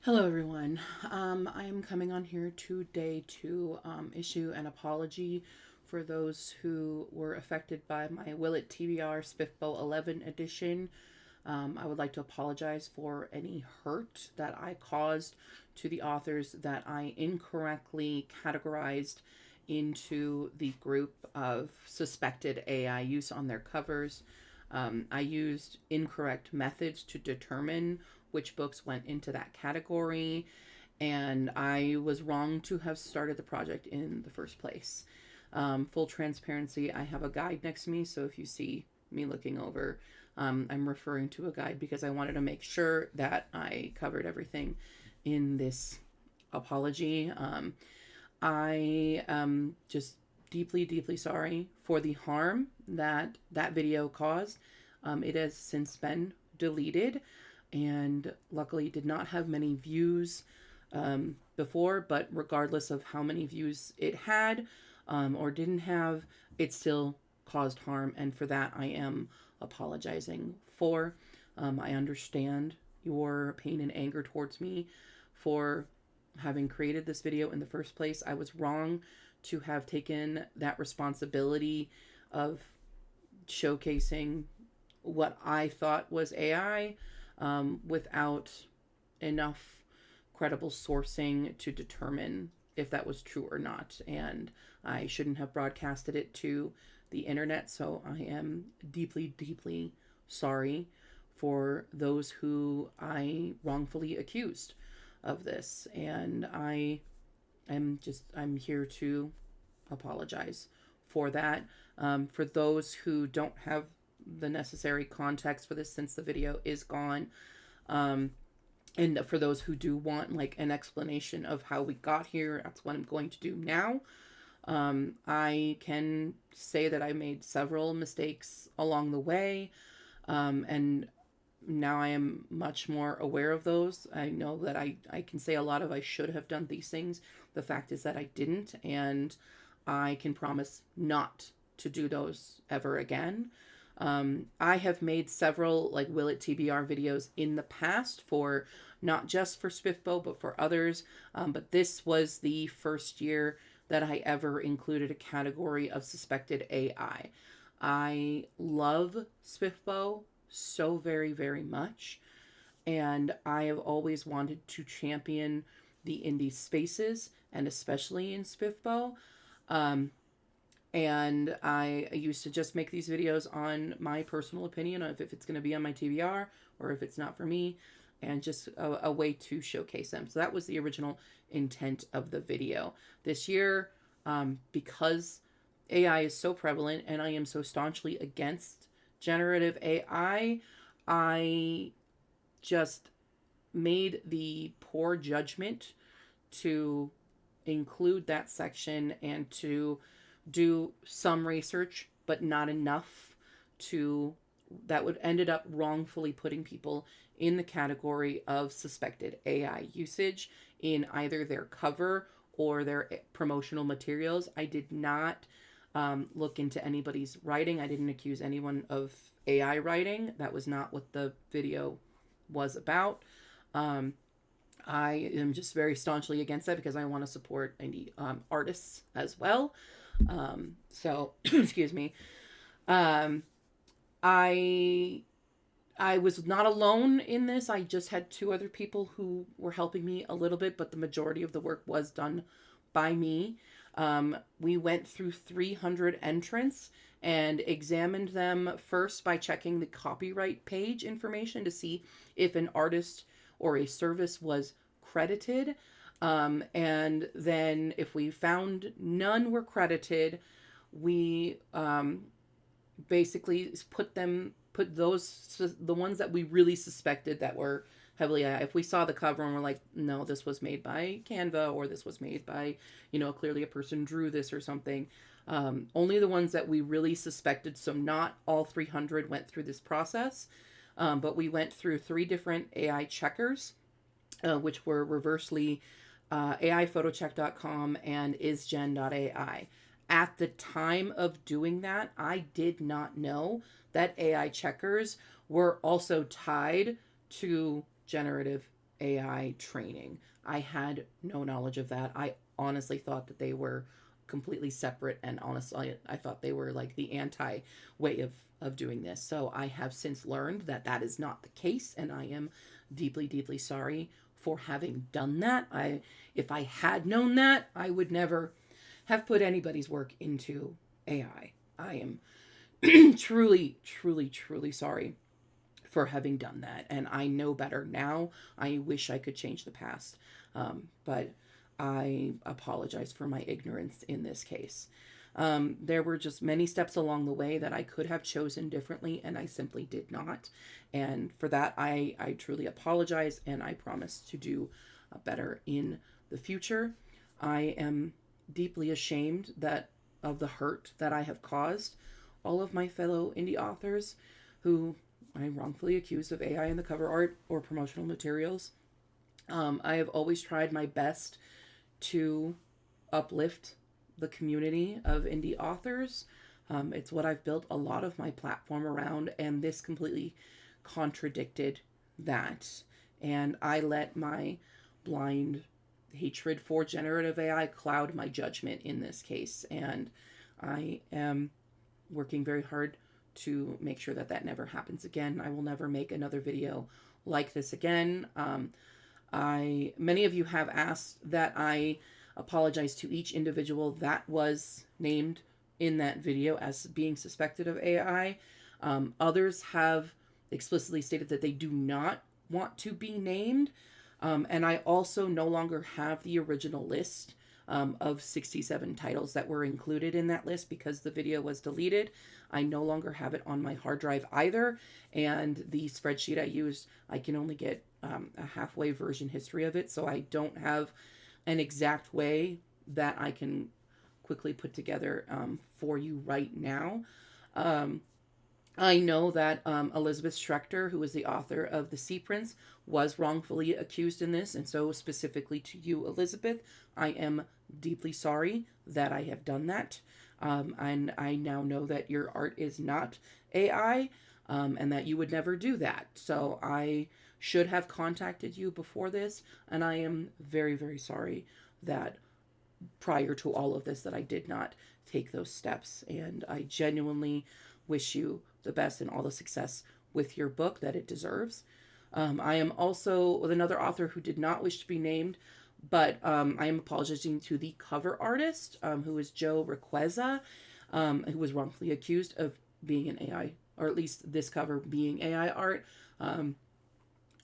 Hello, everyone. I am coming on here today to issue an apology for those who were affected by my Will It TBR SPFBO 11 edition. I would like to apologize for any hurt that I caused to the authors that I incorrectly categorized into the group of suspected AI use on their covers. I used incorrect methods to determine which books went into that category, and I was wrong to have started the project in the first place. Full transparency, I have a guide next to me, so if you see me looking over, I'm referring to a guide because I wanted to make sure that I covered everything in this apology. I am just deeply, deeply sorry for the harm that that video caused. It has since been deleted and luckily did not have many views before, but regardless of how many views it had or didn't have, it still caused harm, and for that I am apologizing for. I understand your pain and anger towards me for having created this video in the first place. I was wrong to have taken that responsibility of showcasing what I thought was AI without enough credible sourcing to determine if that was true or not. And I shouldn't have broadcasted it to the internet. So I am deeply, deeply sorry for those who I wrongfully accused of this. And I'm here to apologize for that. For those who don't have the necessary context for this, since the video is gone, um, and for those who do want like an explanation of how we got here, that's what I'm going to do now. I can say that I made several mistakes along the way, and now I am much more aware of those. I know that I can say a lot of I should have done these things. The fact is that I didn't, and I can promise not to do those ever again. I have made several like Will It TBR videos in the past for not just for SPFBO but for others. But this was the first year that I ever included a category of suspected AI. I love SPFBO so very, very much. And I have always wanted to champion the indie spaces, and especially in SPFBO. Um, and I used to just make these videos on my personal opinion of if it's going to be on my TBR or if it's not for me, and just a way to showcase them. So that was the original intent of the video. This year, because AI is so prevalent and I am so staunchly against generative I just made the poor judgment to include that section and to do some research, but not enough to that would ended up wrongfully putting people in the category of suspected AI usage in either their cover or their promotional materials. I did not look into anybody's writing. I didn't accuse anyone of AI writing. That was not what the video was about. Um, I am just very staunchly against that because I want to support indie artists as well. So, excuse me. Um, I I was not alone in this. I just had two other people who were helping me a little bit, but the majority of the work was done by me. We went through 300 entrants and examined them first by checking the copyright page information to see if an artist or a service was credited. And then if we found none were credited, we basically put those the ones that we really suspected that were heavily if we saw the cover and we're like, no, this was made by Canva, or this was made by, clearly a person drew this or something. Only the ones that we really suspected. So not all 300 went through this process, but we went through 3 different AI checkers, which were reversely AIphotocheck.com and isgen.ai. At the time of doing that, I did not know that AI checkers were also tied to generative AI training. I had no knowledge of that. I honestly thought that they were completely separate, and honestly, I thought they were like the anti way of doing this. So I have since learned that that is not the case, and I am deeply, deeply sorry for having done that. If I had known that, I would never have put anybody's work into AI. I am truly, truly, truly sorry for having done that. And I know better now. I wish I could change the past. But I apologize for my ignorance in this case. There were just many steps along the way that I could have chosen differently, and I simply did not. And for that, I truly apologize, and I promise to do better in the future. I am deeply ashamed that of the hurt that I have caused all of my fellow indie authors who I wrongfully accused of AI in the cover art or promotional materials. I have always tried my best to uplift the community of indie authors. It's what I've built a lot of my platform around, and this completely contradicted that. And I let my blind hatred for generative AI cloud my judgment in this case. And I am working very hard to make sure that that never happens again. I will never make another video like this again. Many of you have asked that I apologize to each individual that was named in that video as being suspected of AI. Others have explicitly stated that they do not want to be named. And I also no longer have the original list of 67 titles that were included in that list because the video was deleted. I no longer have it on my hard drive either. And the spreadsheet I used, I can only get a halfway version history of it. So I don't have an exact way that I can quickly put together for you right now. I know that Elizabeth Schrechter, who is the author of The Sea Prince, was wrongfully accused in this. And so specifically to you, Elizabeth, I am deeply sorry that I have done that. And I now know that your art is not AI and that you would never do that. So I should have contacted you before this. And I am very, very sorry that prior to all of this that I did not take those steps. And I genuinely wish you the best and all the success with your book that it deserves. I am also with another author who did not wish to be named, but I am apologizing to the cover artist, who is Joe Requeza, who was wrongfully accused of being an AI, or at least this cover being AI art.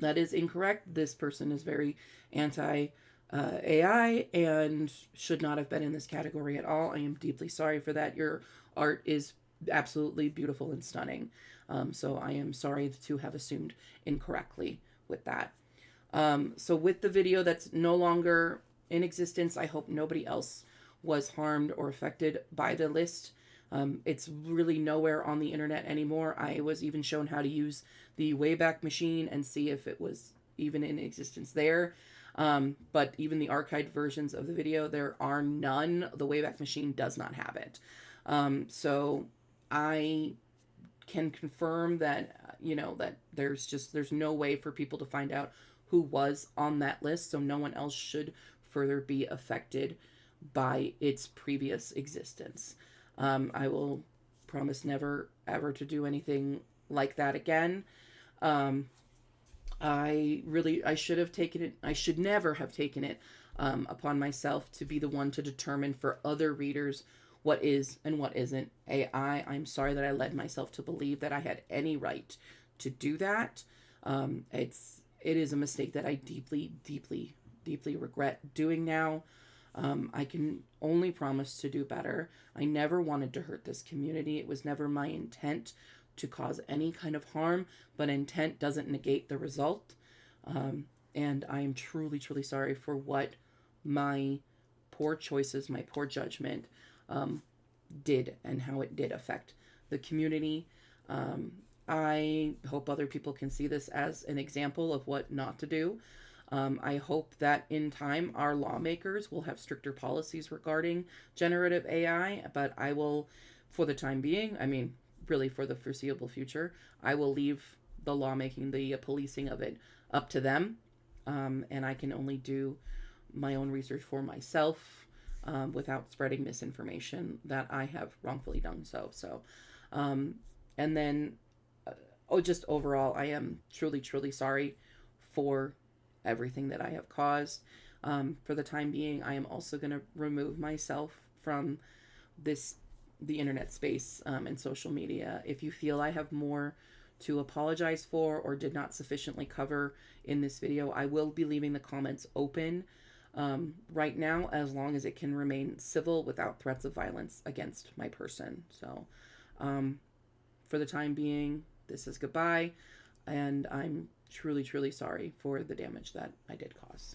That is incorrect. This person is very anti AI and should not have been in this category at all. I am deeply sorry for that. Your art is absolutely beautiful and stunning. So I am sorry to have assumed incorrectly with that. So with the video that's no longer in existence, I hope nobody else was harmed or affected by the list. It's really nowhere on the internet anymore. I was even shown how to use the Wayback Machine and see if it was even in existence there. But even the archived versions of the video, there are none. The Wayback Machine does not have it. So I can confirm that, that there's no way for people to find out who was on that list. So no one else should further be affected by its previous existence. I will promise never, ever to do anything like that again. I should have taken it. I should never have taken it upon myself to be the one to determine for other readers what is and what isn't AI. I'm sorry that I led myself to believe that I had any right to do that. It is a mistake that I deeply, deeply, deeply regret doing now. I can only promise to do better. I never wanted to hurt this community. It was never my intent to cause any kind of harm, but intent doesn't negate the result. And I am truly, truly sorry for what my poor choices, my poor judgment did and how it did affect the community. I hope other people can see this as an example of what not to do. I hope that in time our lawmakers will have stricter policies regarding generative AI, but I will, for the time being, really for the foreseeable future, I will leave the lawmaking, the policing of it up to them. and I can only do my own research for myself without spreading misinformation that I have wrongfully done so. Um, and then, just overall, I am truly, truly sorry for everything that I have caused. For the time being, I am also going to remove myself from this the internet space and social media. If you feel I have more to apologize for or did not sufficiently cover in this video, I will be leaving the comments open right now, as long as it can remain civil without threats of violence against my person. So for the time being, this is goodbye, and I'm truly, truly sorry for the damage that I did cause.